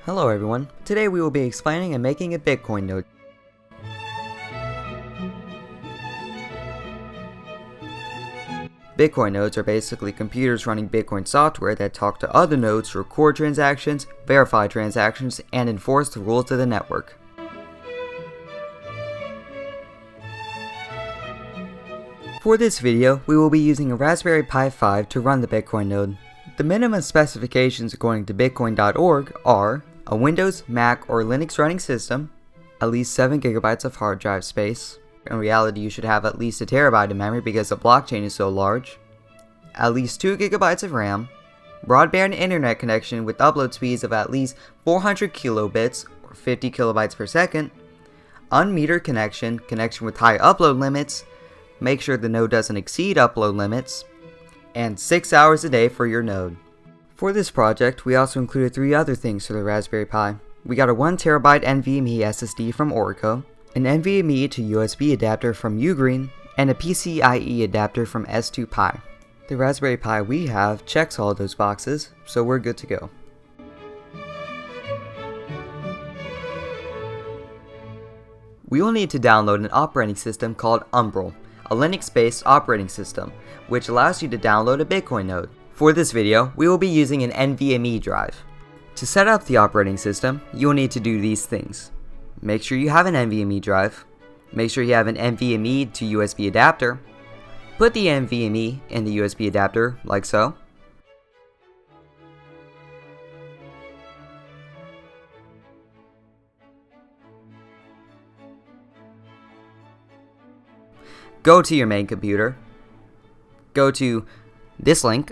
Hello everyone, today we will be explaining and making a Bitcoin node. Bitcoin nodes are basically computers running Bitcoin software that talk to other nodes to record transactions, verify transactions, and enforce the rules of the network. For this video, we will be using a Raspberry Pi 5 to run the Bitcoin node. The minimum specifications according to bitcoin.org are a Windows, Mac, or Linux running system, at least 7 GB of hard drive space. In reality, you should have at least a terabyte of memory because the blockchain is so large, at least 2 GB of RAM, broadband internet connection with upload speeds of at least 400 kilobits or 50 kilobytes per second, unmetered connection with high upload limits, make sure the node doesn't exceed upload limits, and 6 hours a day for your node. For this project, we also included 3 other things for the Raspberry Pi. We got a 1TB NVMe SSD from Orico, an NVMe to USB adapter from Ugreen, and a PCIe adapter from S2Pi. The Raspberry Pi we have checks all those boxes, so we're good to go. We will need to download an operating system called Umbrel, a Linux-based operating system, which allows you to download a Bitcoin node. For this video, we will be using an NVMe drive. To set up the operating system, you will need to do these things. Make sure you have an NVMe drive. Make sure you have an NVMe to USB adapter. Put the NVMe in the USB adapter, like so. Go to your main computer. Go to this link.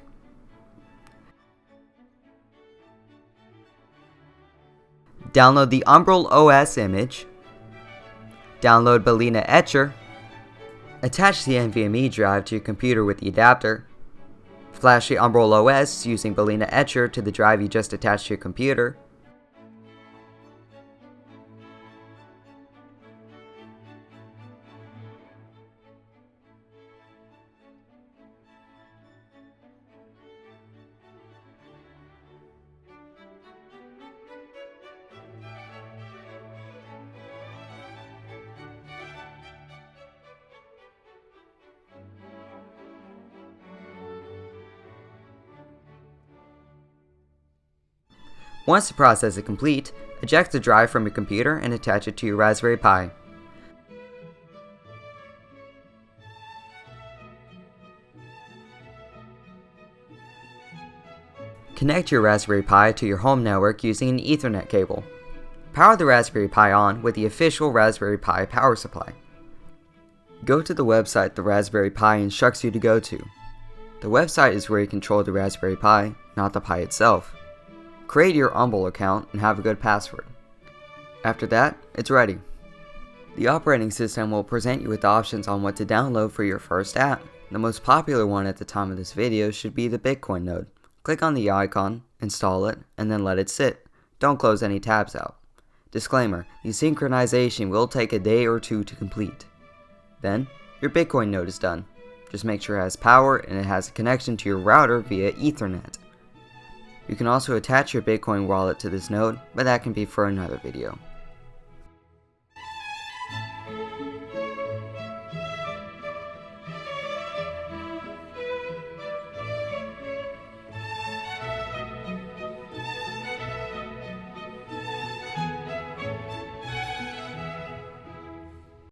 Download the Umbrel OS image. Download Balena Etcher. Attach the NVMe drive to your computer with the adapter. Flash the Umbrel OS using Balena Etcher to the drive you just attached to your computer. Once the process is complete, eject the drive from your computer and attach it to your Raspberry Pi. Connect your Raspberry Pi to your home network using an Ethernet cable. Power the Raspberry Pi on with the official Raspberry Pi power supply. Go to the website the Raspberry Pi instructs you to go to. The website is where you control the Raspberry Pi, not the Pi itself. Create your Umbrel account and have a good password. After that, it's ready. The operating system will present you with options on what to download for your first app. The most popular one at the time of this video should be the Bitcoin node. Click on the icon, install it, and then let it sit. Don't close any tabs out. Disclaimer, the synchronization will take a day or 2 to complete. Then, your Bitcoin node is done. Just make sure it has power and it has a connection to your router via Ethernet. You can also attach your Bitcoin wallet to this node, but that can be for another video.